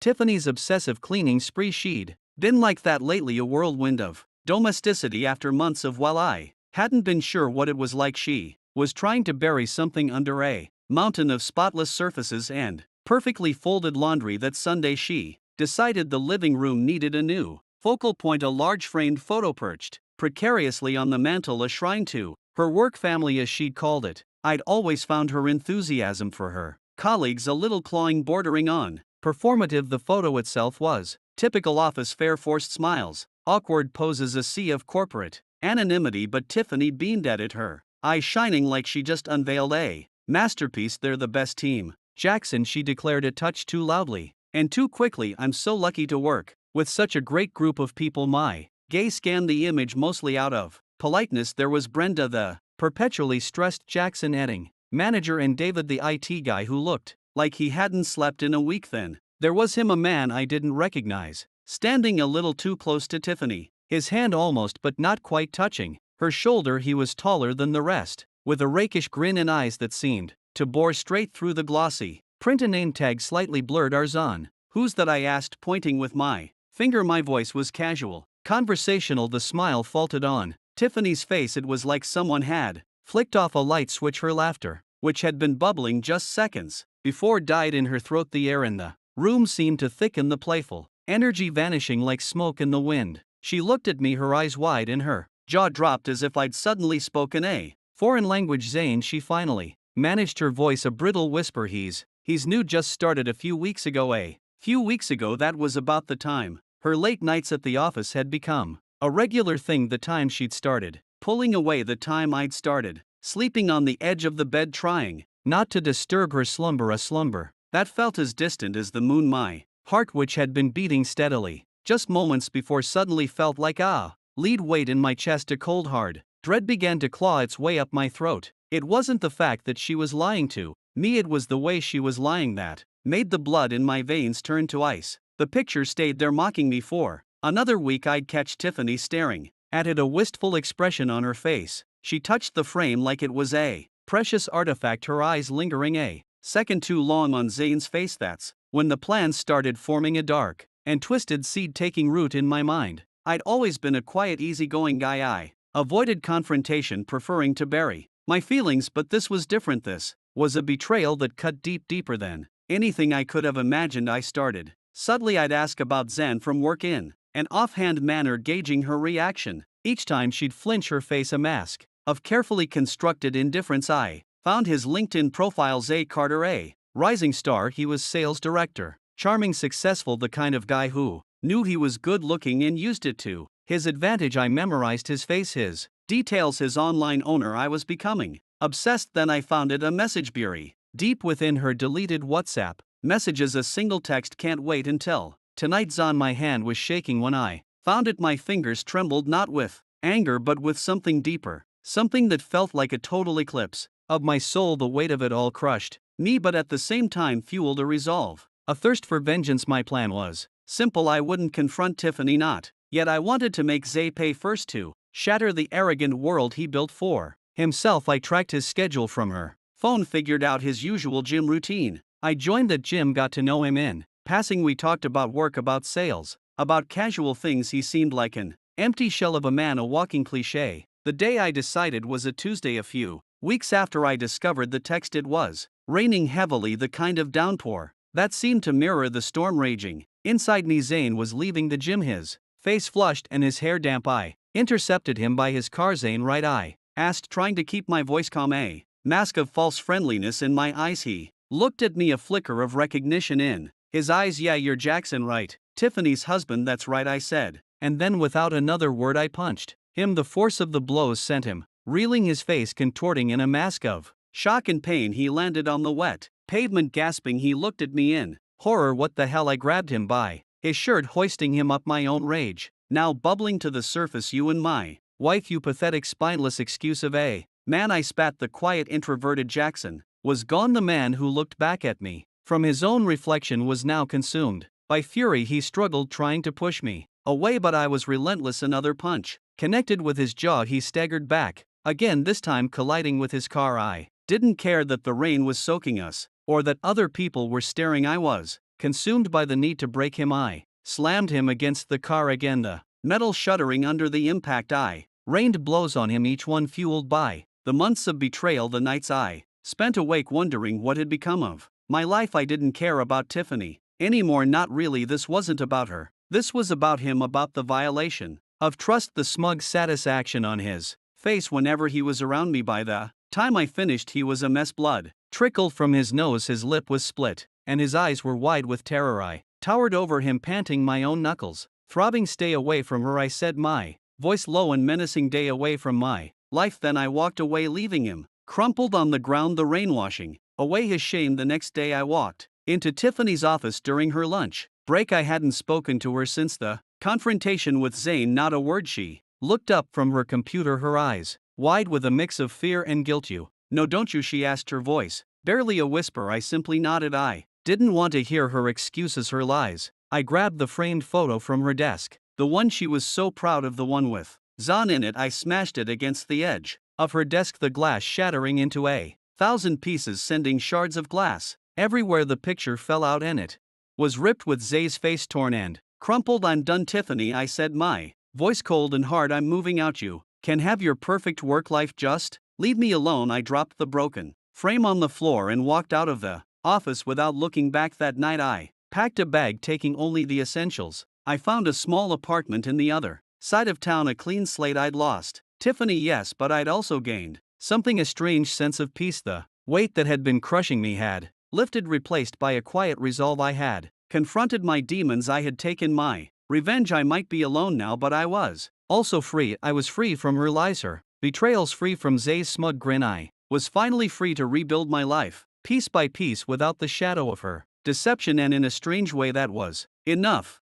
Tiffany's obsessive cleaning spree. She'd been like that lately, a whirlwind of domesticity after months of while I hadn't been sure what it was like. She was trying to bury something under a mountain of spotless surfaces and perfectly folded laundry. That Sunday she decided the living room needed a new focal point, a large framed photo perched precariously on the mantel, a shrine to her work family as she'd called it. I'd always found her enthusiasm for her colleagues a little cloying, bordering on performative. The photo itself was typical office fare: forced smiles, awkward poses, a sea of corporate anonymity. But Tiffany beamed at it, her eyes shining like she just unveiled a masterpiece. "They're the best team, Jackson," she declared a touch too loudly and too quickly. "I'm so lucky to work with such a great group of people." My gaze scanned the image mostly out of politeness. There was Brenda, the perpetually stressed Jackson Edding manager, and David, the IT guy who looked like he hadn't slept in a week. Then there was him, a man I didn't recognize, standing a little too close to Tiffany, his hand almost but not quite touching her shoulder. He was taller than the rest, with a rakish grin and eyes that seemed to bore straight through the glossy print. A name tag slightly blurred. "Arzan." "Who's that?" I asked, pointing with my finger. My voice was casual, conversational. The smile faltered on Tiffany's face. It was like someone had flicked off a light switch. Her laughter, which had been bubbling just seconds before, died in her throat. The air in the room seemed to thicken, the playful energy vanishing like smoke in the wind. She looked at me, her eyes wide and her jaw dropped as if I'd suddenly spoken a foreign language. "Zane," she finally managed, her voice a brittle whisper. He's new, just started a few weeks ago." A few weeks ago? That was about the time her late nights at the office had become a regular thing. The time she'd started pulling away, the time I'd started sleeping on the edge of the bed, trying not to disturb her slumber, a slumber that felt as distant as the moon. My heart, which had been beating steadily just moments before, suddenly felt like a lead weight in my chest. A cold, hard dread began to claw its way up my throat. It wasn't the fact that she was lying to me, it was the way she was lying that made the blood in my veins turn to ice. The picture stayed there, mocking me. For another week I'd catch Tiffany staring at it, a wistful expression on her face. She touched the frame like it was a precious artifact, her eyes lingering a second too long on Zane's face. That's when the plans started forming, a dark and twisted seed taking root in my mind. I'd always been a quiet, easygoing guy. I avoided confrontation, preferring to bury my feelings, but this was different. This was a betrayal that cut deep, deeper than anything I could have imagined. I started subtly. I'd ask about Zan from work in an offhand manner, gauging her reaction. Each time she'd flinch, her face a mask of carefully constructed indifference. I found his LinkedIn profile. Zay Carter, a rising star. He was sales director, charming, successful, the kind of guy who knew he was good looking and used it to his advantage. I memorized his face, his details, his online owner. I was becoming obsessed. Then I found it, a message buried deep within her deleted WhatsApp messages, a single text: "Can't wait until tonight, Zan." My hand was shaking when I found it. My fingers trembled, not with anger but with something deeper, something that felt like a total eclipse of my soul. The weight of it all crushed me, but at the same time fueled a resolve, a thirst for vengeance. My plan was simple: I wouldn't confront Tiffany, not yet. I wanted to make Zay pay first, to shatter the arrogant world he built for himself. I tracked his schedule from her phone, figured out his usual gym routine. I joined that gym, got to know him in passing. We talked about work, about sales, about casual things. He seemed like an empty shell of a man, a walking cliche. The day I decided was a Tuesday, a few weeks after I discovered the text. It was raining heavily, the kind of downpour that seemed to mirror the storm raging inside me. Zane was leaving the gym, his face flushed and his hair damp. I intercepted him by his car. "Zane, right?" I asked, trying to keep my voice calm, a mask of false friendliness in my eyes. He looked at me, a flicker of recognition in his eyes. "Yeah, you're Jackson, right? Tiffany's husband." "That's right," I said, and then without another word I punched him. The force of the blows sent him reeling, his face contorting in a mask of shock and pain. He landed on the wet pavement, gasping. He looked at me in horror. "What the hell?" I grabbed him by his shirt, hoisting him up, my own rage now bubbling to the surface. "You and my wife, you pathetic, spineless excuse of a man," I spat. The quiet, introverted Jackson was gone. The man who looked back at me from his own reflection was now consumed by fury. He struggled, trying to push me away, but I was relentless. Another punch connected with his jaw. He staggered back again, this time colliding with his car. I didn't care that the rain was soaking us, or that other people were staring. I was consumed by the need to break him. I slammed him against the car again, the metal shuddering under the impact. I rained blows on him, each one fueled by the months of betrayal, the nights I spent awake wondering what had become of my life. I didn't care about Tiffany anymore, not really. This wasn't about her. This was about him, about the violation of trust, the smug satisfaction on his face whenever he was around me. By the time I finished, he was a mess. Blood trickled from his nose, his lip was split, and his eyes were wide with terror. I towered over him, panting, my own knuckles throbbing. Stay away from her, I said, my voice low and menacing. Day away from my life. Then I walked away, leaving him crumpled on the ground, the rain washing away his shame. The next day I walked into Tiffany's office during her lunch break. I hadn't spoken to her since the confrontation with Zane. Not a word. She looked up from her computer, her eyes wide with a mix of fear and guilt. You know, don't you? She asked, her voice barely a whisper. I simply nodded. I didn't want to hear her excuses, her lies. I grabbed the framed photo from her desk, the one she was so proud of, the one with Zahn in it. I smashed it against the edge of her desk, the glass shattering into 1,000 pieces, sending shards of glass everywhere. The picture fell out and it was ripped with Zay's face torn and crumpled. I'm done, Tiffany, I said, my voice cold and hard. I'm moving out. You can have your perfect work life, just leave me alone. I dropped the broken frame on the floor and walked out of the office without looking back. That night I packed a bag, taking only the essentials. I found a small apartment in the other side of town, a clean slate. I'd lost Tiffany, yes, but I'd also gained something, a strange sense of peace. The weight that had been crushing me had lifted, replaced by a quiet resolve. I had confronted my demons. I had taken my revenge. I might be alone now, but I was also free. I was free from her lies, her betrayals, free from Zay's smug grin. I was finally free to rebuild my life, piece by piece, without the shadow of her deception, and in a strange way that was enough.